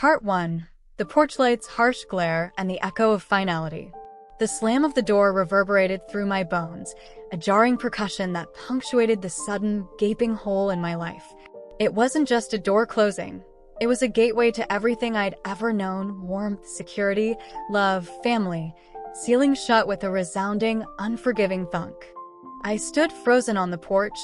Part 1. The porch light's harsh glare and the echo of finality. The slam of the door reverberated through my bones, a jarring percussion that punctuated the sudden, gaping hole in my life. It wasn't just a door closing. It was a gateway to everything I'd ever known: warmth, security, love, family, sealing shut with a resounding, unforgiving thunk. I stood frozen on the porch,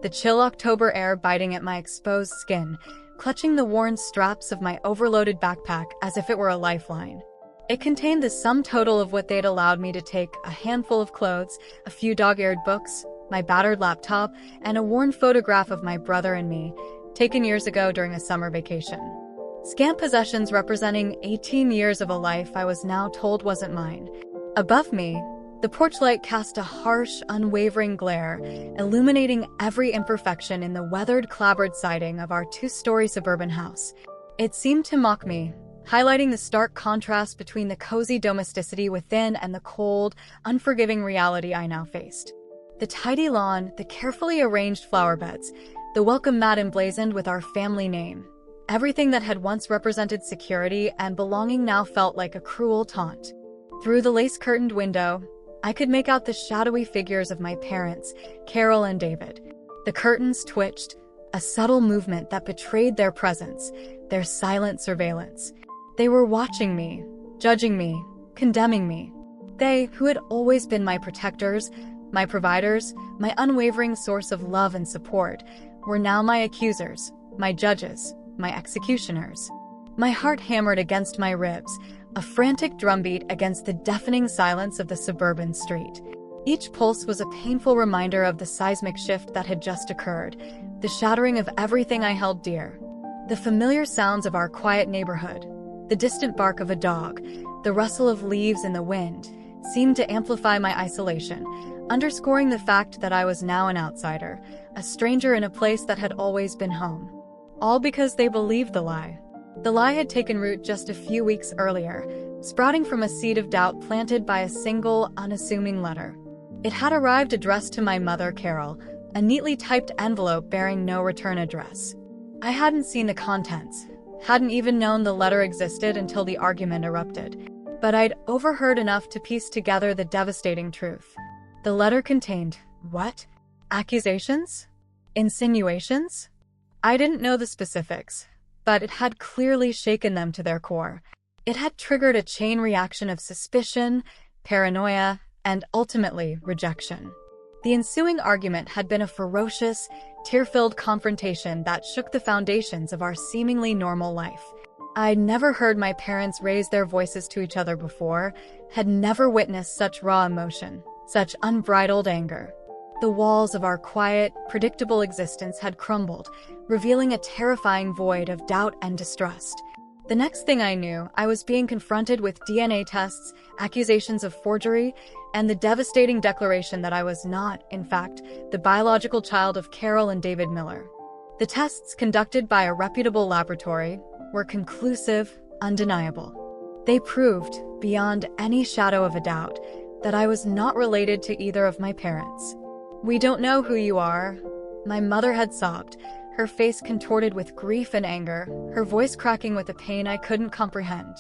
the chill October air biting at my exposed skin, clutching the worn straps of my overloaded backpack as if it were a lifeline. It contained the sum total of what they'd allowed me to take: a handful of clothes, a few dog-eared books, my battered laptop, and a worn photograph of my brother and me, taken years ago during a summer vacation. Scant possessions representing 18 years of a life I was now told wasn't mine. Above me, the porch light cast a harsh, unwavering glare, illuminating every imperfection in the weathered, clapboard siding of our two-story suburban house. It seemed to mock me, highlighting the stark contrast between the cozy domesticity within and the cold, unforgiving reality I now faced. The tidy lawn, the carefully arranged flower beds, the welcome mat emblazoned with our family name. Everything that had once represented security and belonging now felt like a cruel taunt. Through the lace-curtained window, I could make out the shadowy figures of my parents, Carol and David. The curtains twitched, a subtle movement that betrayed their presence, their silent surveillance. They were watching me, judging me, condemning me. They, who had always been my protectors, my providers, my unwavering source of love and support, were now my accusers, my judges, my executioners. My heart hammered against my ribs, a frantic drumbeat against the deafening silence of the suburban street. Each pulse was a painful reminder of the seismic shift that had just occurred, the shattering of everything I held dear. The familiar sounds of our quiet neighborhood, the distant bark of a dog, the rustle of leaves in the wind, seemed to amplify my isolation, underscoring the fact that I was now an outsider, a stranger in a place that had always been home. All because they believed the lie. The lie had taken root just a few weeks earlier, sprouting from a seed of doubt planted by a single, unassuming letter. It had arrived addressed to my mother, Carol, a neatly typed envelope bearing no return address. I hadn't seen the contents, hadn't even known the letter existed until the argument erupted, but I'd overheard enough to piece together the devastating truth. The letter contained, what? Accusations? Insinuations? I didn't know the specifics, but it had clearly shaken them to their core. It had triggered a chain reaction of suspicion, paranoia, and ultimately rejection. The ensuing argument had been a ferocious, tear-filled confrontation that shook the foundations of our seemingly normal life. I'd never heard my parents raise their voices to each other before, had never witnessed such raw emotion, such unbridled anger. The walls of our quiet, predictable existence had crumbled, revealing a terrifying void of doubt and distrust. The next thing I knew, I was being confronted with DNA tests, accusations of forgery, and the devastating declaration that I was not, in fact, the biological child of Carol and David Miller. The tests, conducted by a reputable laboratory, were conclusive, undeniable. They proved, beyond any shadow of a doubt, that I was not related to either of my parents. "We don't know who you are," my mother had sobbed, her face contorted with grief and anger, her voice cracking with a pain I couldn't comprehend.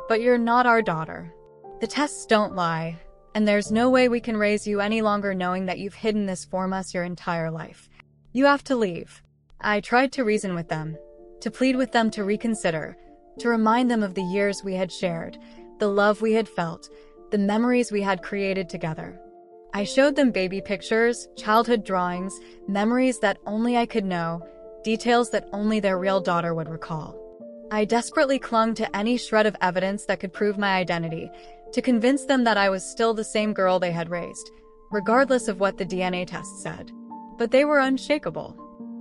"But you're not our daughter. The tests don't lie, and there's no way we can raise you any longer knowing that you've hidden this from us your entire life. You have to leave." I tried to reason with them, to plead with them to reconsider, to remind them of the years we had shared, the love we had felt, the memories we had created together. I showed them baby pictures, childhood drawings, memories that only I could know, details that only their real daughter would recall. I desperately clung to any shred of evidence that could prove my identity, to convince them that I was still the same girl they had raised, regardless of what the DNA tests said. But they were unshakable.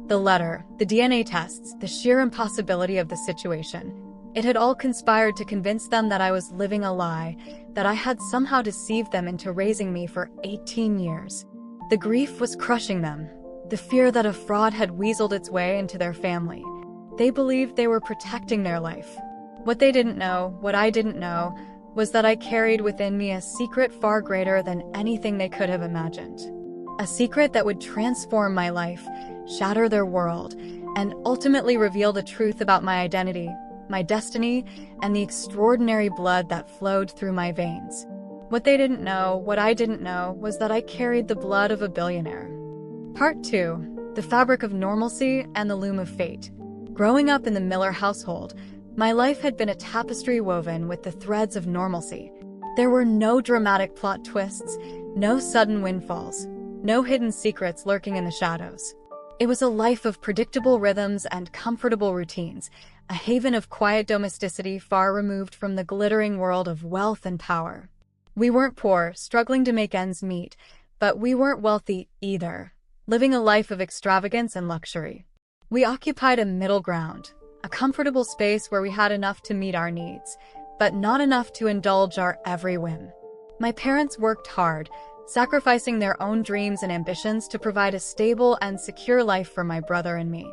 The letter, the DNA tests, the sheer impossibility of the situation. It had all conspired to convince them that I was living a lie, that I had somehow deceived them into raising me for 18 years. The grief was crushing them, the fear that a fraud had weaseled its way into their family. They believed they were protecting their life. What they didn't know, what I didn't know, was that I carried within me a secret far greater than anything they could have imagined. A secret that would transform my life, shatter their world, and ultimately reveal the truth about my identity, my destiny, and the extraordinary blood that flowed through my veins. What they didn't know, what I didn't know, was that I carried the blood of a billionaire. Part 2. The fabric of normalcy and the loom of fate. Growing up in the Miller household, my life had been a tapestry woven with the threads of normalcy. There were no dramatic plot twists, no sudden windfalls, no hidden secrets lurking in the shadows. It was a life of predictable rhythms and comfortable routines, a haven of quiet domesticity far removed from the glittering world of wealth and power. We weren't poor, struggling to make ends meet, but we weren't wealthy either, living a life of extravagance and luxury. We occupied a middle ground, a comfortable space where we had enough to meet our needs, but not enough to indulge our every whim. My parents worked hard, sacrificing their own dreams and ambitions to provide a stable and secure life for my brother and me.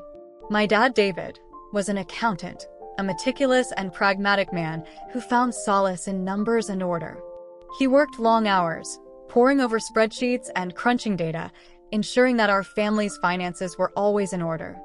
My dad, David, was an accountant, a meticulous and pragmatic man who found solace in numbers and order. He worked long hours, poring over spreadsheets and crunching data, ensuring that our family's finances were always in order.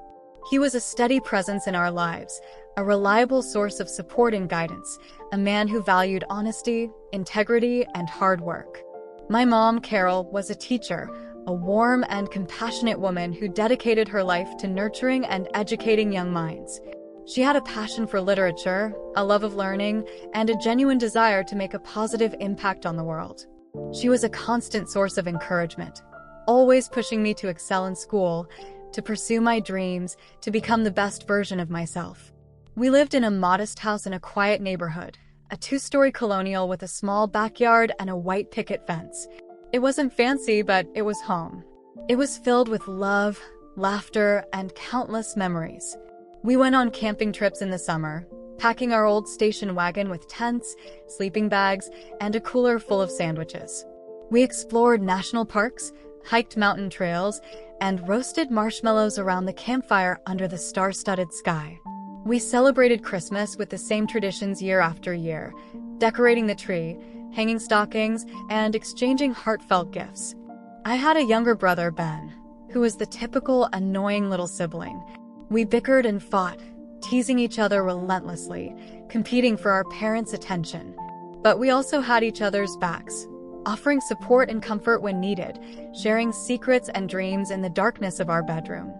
He was a steady presence in our lives, a reliable source of support and guidance, a man who valued honesty, integrity, and hard work. My mom, Carol, was a teacher, a warm and compassionate woman who dedicated her life to nurturing and educating young minds. She had a passion for literature, a love of learning, and a genuine desire to make a positive impact on the world. She was a constant source of encouragement, always pushing me to excel in school, to pursue my dreams, to become the best version of myself. We lived in a modest house in a quiet neighborhood, a 2-story colonial with a small backyard and a white picket fence. It wasn't fancy, but it was home. It was filled with love, laughter, and countless memories. We went on camping trips in the summer, packing our old station wagon with tents, sleeping bags, and a cooler full of sandwiches. We explored national parks, hiked mountain trails, and roasted marshmallows around the campfire under the star-studded sky. We celebrated Christmas with the same traditions year after year, decorating the tree, hanging stockings, and exchanging heartfelt gifts. I had a younger brother, Ben, who was the typical annoying little sibling. We bickered and fought, teasing each other relentlessly, competing for our parents' attention. But we also had each other's backs, offering support and comfort when needed, sharing secrets and dreams in the darkness of our bedroom.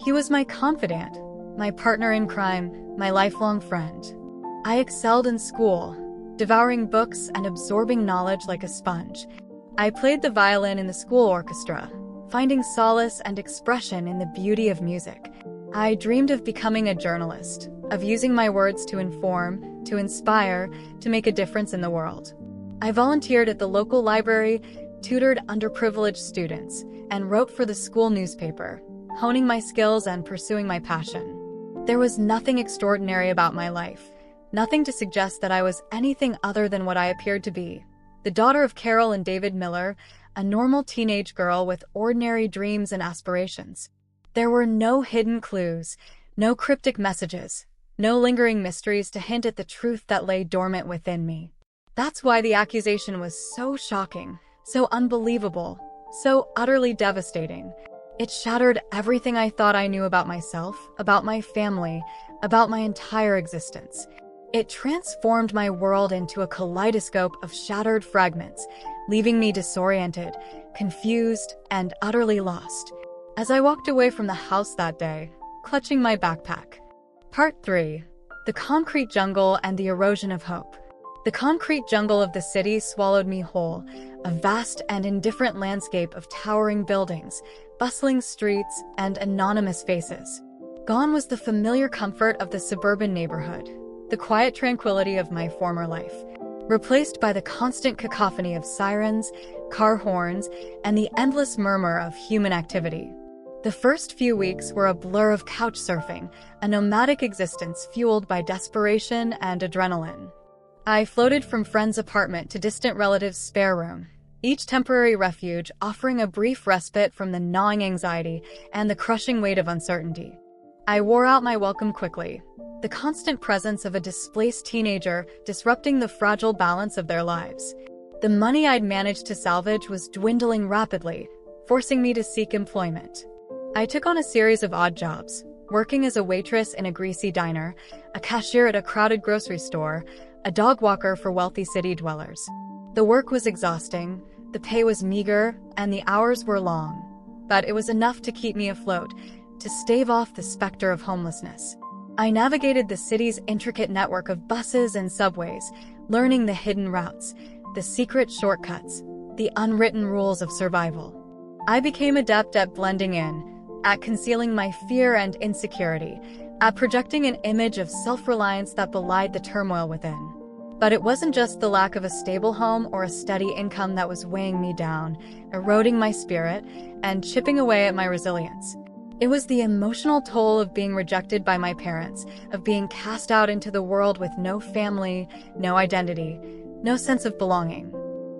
He was my confidant, my partner in crime, my lifelong friend. I excelled in school, devouring books and absorbing knowledge like a sponge. I played the violin in the school orchestra, finding solace and expression in the beauty of music. I dreamed of becoming a journalist, of using my words to inform, to inspire, to make a difference in the world. I volunteered at the local library, tutored underprivileged students, and wrote for the school newspaper, honing my skills and pursuing my passion. There was nothing extraordinary about my life, nothing to suggest that I was anything other than what I appeared to be, the daughter of Carol and David Miller, a normal teenage girl with ordinary dreams and aspirations. There were no hidden clues, no cryptic messages, no lingering mysteries to hint at the truth that lay dormant within me. That's why the accusation was so shocking, so unbelievable, so utterly devastating. It shattered everything I thought I knew about myself, about my family, about my entire existence. It transformed my world into a kaleidoscope of shattered fragments, leaving me disoriented, confused, and utterly lost. As I walked away from the house that day, clutching my backpack. Part 3. The concrete jungle and the erosion of hope. The concrete jungle of the city swallowed me whole, a vast and indifferent landscape of towering buildings, bustling streets, and anonymous faces. Gone was the familiar comfort of the suburban neighborhood, the quiet tranquility of my former life, replaced by the constant cacophony of sirens, car horns, and the endless murmur of human activity. The first few weeks were a blur of couch surfing, a nomadic existence fueled by desperation and adrenaline. I floated from friend's apartment to distant relatives' spare room, each temporary refuge offering a brief respite from the gnawing anxiety and the crushing weight of uncertainty. I wore out my welcome quickly, the constant presence of a displaced teenager disrupting the fragile balance of their lives. The money I'd managed to salvage was dwindling rapidly, forcing me to seek employment. I took on a series of odd jobs, Working as a waitress in a greasy diner, a cashier at a crowded grocery store, a dog walker for wealthy city dwellers. The work was exhausting, the pay was meager, and the hours were long. But it was enough to keep me afloat, to stave off the specter of homelessness. I navigated the city's intricate network of buses and subways, learning the hidden routes, the secret shortcuts, the unwritten rules of survival. I became adept at blending in, at concealing my fear and insecurity, at projecting an image of self-reliance that belied the turmoil within. But it wasn't just the lack of a stable home or a steady income that was weighing me down, eroding my spirit, and chipping away at my resilience. It was the emotional toll of being rejected by my parents, of being cast out into the world with no family, no identity, no sense of belonging.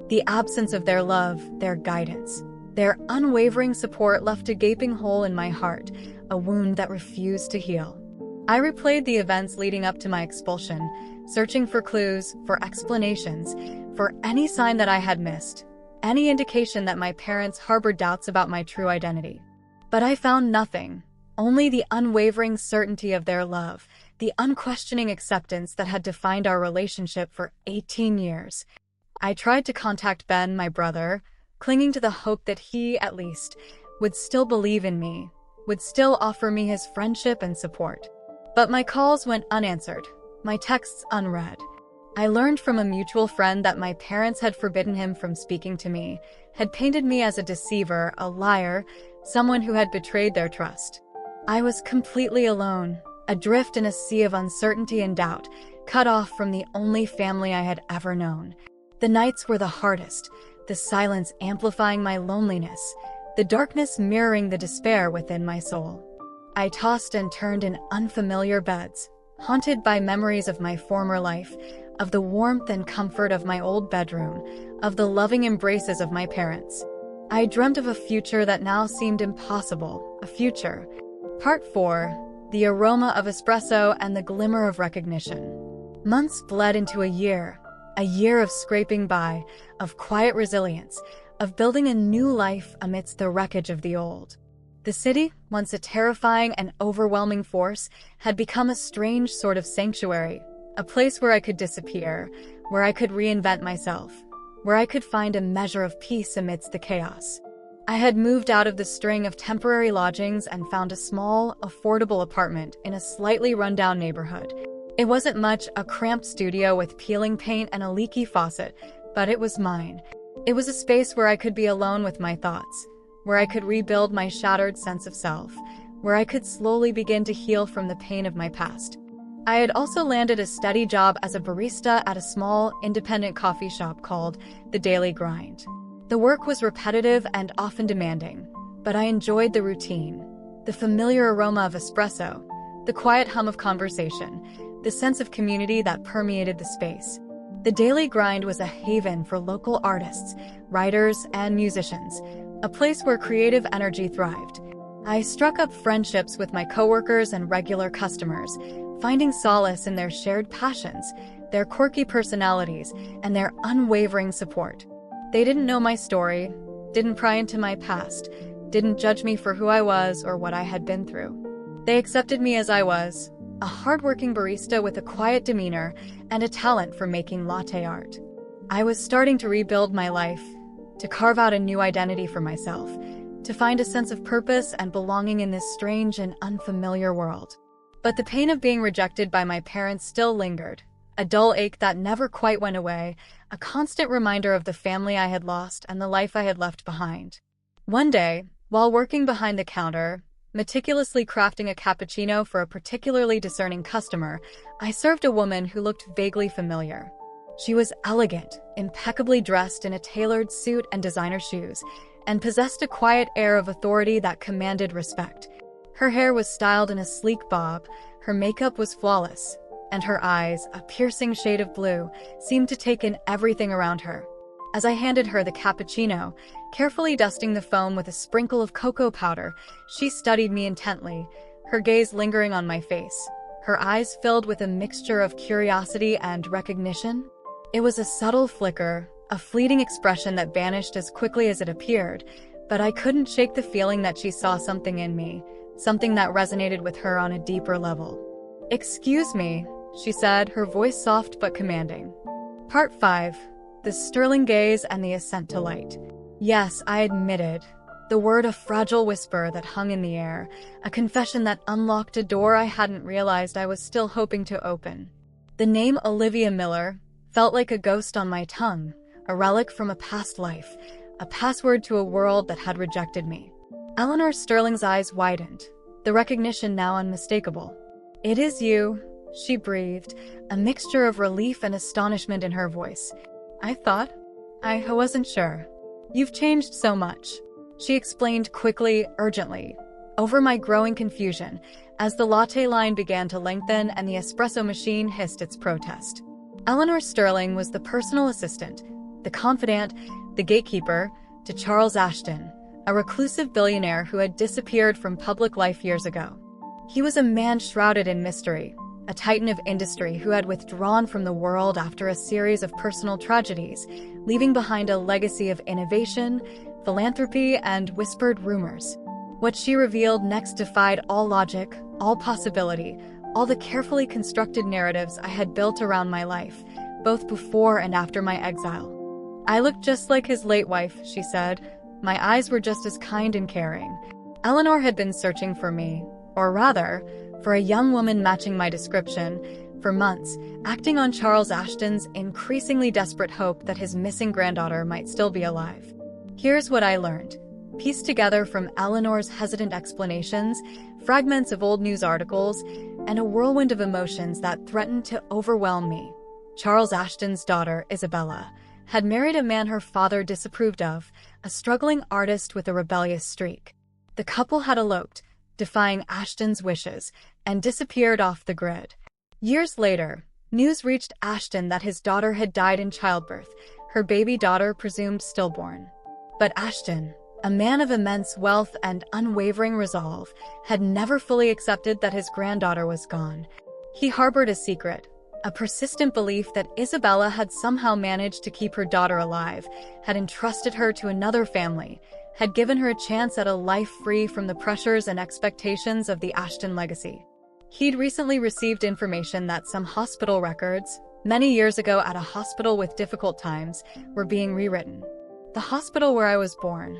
The absence of their love, their guidance, their unwavering support left a gaping hole in my heart, a wound that refused to heal. I replayed the events leading up to my expulsion, searching for clues, for explanations, for any sign that I had missed, any indication that my parents harbored doubts about my true identity. But I found nothing, only the unwavering certainty of their love, the unquestioning acceptance that had defined our relationship for 18 years. I tried to contact Ben, my brother, clinging to the hope that he, at least, would still believe in me, would still offer me his friendship and support. But my calls went unanswered, my texts unread. I learned from a mutual friend that my parents had forbidden him from speaking to me, had painted me as a deceiver, a liar, someone who had betrayed their trust. I was completely alone, adrift in a sea of uncertainty and doubt, cut off from the only family I had ever known. The nights were the hardest, the silence amplifying my loneliness, the darkness mirroring the despair within my soul. I tossed and turned in unfamiliar beds, haunted by memories of my former life, of the warmth and comfort of my old bedroom, of the loving embraces of my parents. I dreamt of a future that now seemed impossible, a future. Part 4. The aroma of espresso and the glimmer of recognition. Months bled into a year of scraping by, of quiet resilience, of building a new life amidst the wreckage of the old. The city, once a terrifying and overwhelming force, had become a strange sort of sanctuary, a place where I could disappear, where I could reinvent myself, where I could find a measure of peace amidst the chaos. I had moved out of the string of temporary lodgings and found a small, affordable apartment in a slightly rundown neighborhood. It wasn't much, a cramped studio with peeling paint and a leaky faucet, but it was mine. It was a space where I could be alone with my thoughts, where I could rebuild my shattered sense of self, where I could slowly begin to heal from the pain of my past. I had also landed a steady job as a barista at a small, independent coffee shop called The Daily Grind. The work was repetitive and often demanding, but I enjoyed the routine, the familiar aroma of espresso, the quiet hum of conversation, the sense of community that permeated the space. The Daily Grind was a haven for local artists, writers, and musicians, a place where creative energy thrived. I struck up friendships with my coworkers and regular customers, finding solace in their shared passions, their quirky personalities, and their unwavering support. They didn't know my story, didn't pry into my past, didn't judge me for who I was or what I had been through. They accepted me as I was, a hardworking barista with a quiet demeanor and a talent for making latte art. I was starting to rebuild my life, to carve out a new identity for myself, to find a sense of purpose and belonging in this strange and unfamiliar world. But the pain of being rejected by my parents still lingered, a dull ache that never quite went away, a constant reminder of the family I had lost and the life I had left behind. One day, while working behind the counter, meticulously crafting a cappuccino for a particularly discerning customer, I served a woman who looked vaguely familiar. She was elegant, impeccably dressed in a tailored suit and designer shoes, and possessed a quiet air of authority that commanded respect. Her hair was styled in a sleek bob, her makeup was flawless, and her eyes, a piercing shade of blue, seemed to take in everything around her. As I handed her the cappuccino, carefully dusting the foam with a sprinkle of cocoa powder, she studied me intently, her gaze lingering on my face, her eyes filled with a mixture of curiosity and recognition. It was a subtle flicker, a fleeting expression that vanished as quickly as it appeared, but I couldn't shake the feeling that she saw something in me, something that resonated with her on a deeper level. "Excuse me," she said, her voice soft but commanding. Part 5. The Sterling Gaze and the Ascent to Light. Yes, I admitted. The word a fragile whisper that hung in the air, a confession that unlocked a door I hadn't realized I was still hoping to open. The name Olivia Miller felt like a ghost on my tongue, a relic from a past life, a password to a world that had rejected me. Eleanor Sterling's eyes widened, the recognition now unmistakable. "It is you," she breathed, a mixture of relief and astonishment in her voice. I wasn't sure. "You've changed so much," she explained quickly, urgently, over my growing confusion, as the latte line began to lengthen and the espresso machine hissed its protest. Eleanor Sterling was the personal assistant, the confidant, the gatekeeper, to Charles Ashton, a reclusive billionaire who had disappeared from public life years ago. He was a man shrouded in mystery, a titan of industry who had withdrawn from the world after a series of personal tragedies, leaving behind a legacy of innovation, philanthropy, and whispered rumors. What she revealed next defied all logic, all possibility, all the carefully constructed narratives I had built around my life, both before and after my exile. "I looked just like his late wife," she said. "My eyes were just as kind and caring." Eleanor had been searching for me, or rather, for a young woman matching my description, for months, acting on Charles Ashton's increasingly desperate hope that his missing granddaughter might still be alive. Here's what I learned. Pieced together from Eleanor's hesitant explanations, fragments of old news articles, and a whirlwind of emotions that threatened to overwhelm me. Charles Ashton's daughter, Isabella, had married a man her father disapproved of, a struggling artist with a rebellious streak. The couple had eloped, defying Ashton's wishes, and disappeared off the grid. Years later, news reached Ashton that his daughter had died in childbirth, her baby daughter presumed stillborn. But Ashton, a man of immense wealth and unwavering resolve, had never fully accepted that his granddaughter was gone. He harbored a secret, a persistent belief that Isabella had somehow managed to keep her daughter alive, had entrusted her to another family, had given her a chance at a life free from the pressures and expectations of the Ashton legacy. He'd recently received information that some hospital records, many years ago at a hospital with difficult times, were being rewritten. The hospital where I was born.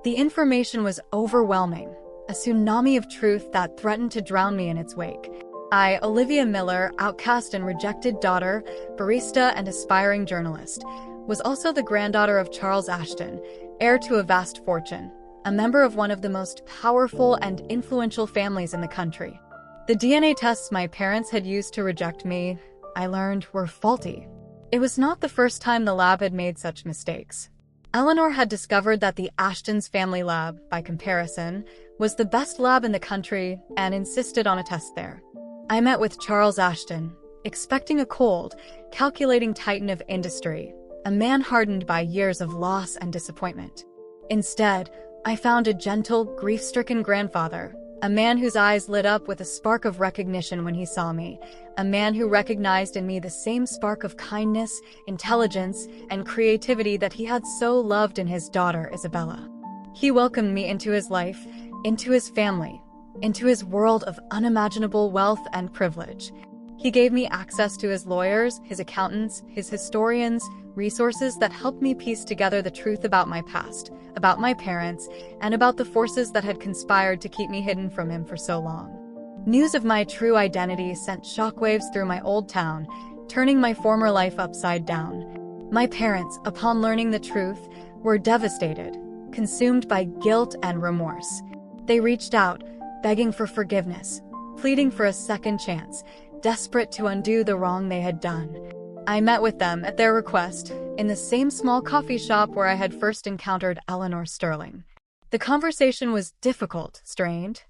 The information was overwhelming, a tsunami of truth that threatened to drown me in its wake. I, Olivia Miller, outcast and rejected daughter, barista, and aspiring journalist, was also the granddaughter of Charles Ashton, heir to a vast fortune, a member of one of the most powerful and influential families in the country. The DNA tests my parents had used to reject me, I learned, were faulty. It was not the first time the lab had made such mistakes. Eleanor had discovered that the Ashton's family lab, by comparison, was the best lab in the country and insisted on a test there. I met with Charles Ashton, expecting a cold, calculating titan of industry, a man hardened by years of loss and disappointment. Instead, I found a gentle, grief-stricken grandfather, a man whose eyes lit up with a spark of recognition when he saw me, a man who recognized in me the same spark of kindness, intelligence, and creativity that he had so loved in his daughter, Isabella. He welcomed me into his life, into his family, into his world of unimaginable wealth and privilege. He gave me access to his lawyers, his accountants, his historians, resources that helped me piece together the truth about my past, about my parents, and about the forces that had conspired to keep me hidden from him for so long. News of my true identity sent shockwaves through my old town, turning my former life upside down. My parents, upon learning the truth, were devastated, consumed by guilt and remorse. They reached out, begging for forgiveness, pleading for a second chance, desperate to undo the wrong they had done. I met with them at their request, in the same small coffee shop where I had first encountered Eleanor Sterling. The conversation was difficult, strained,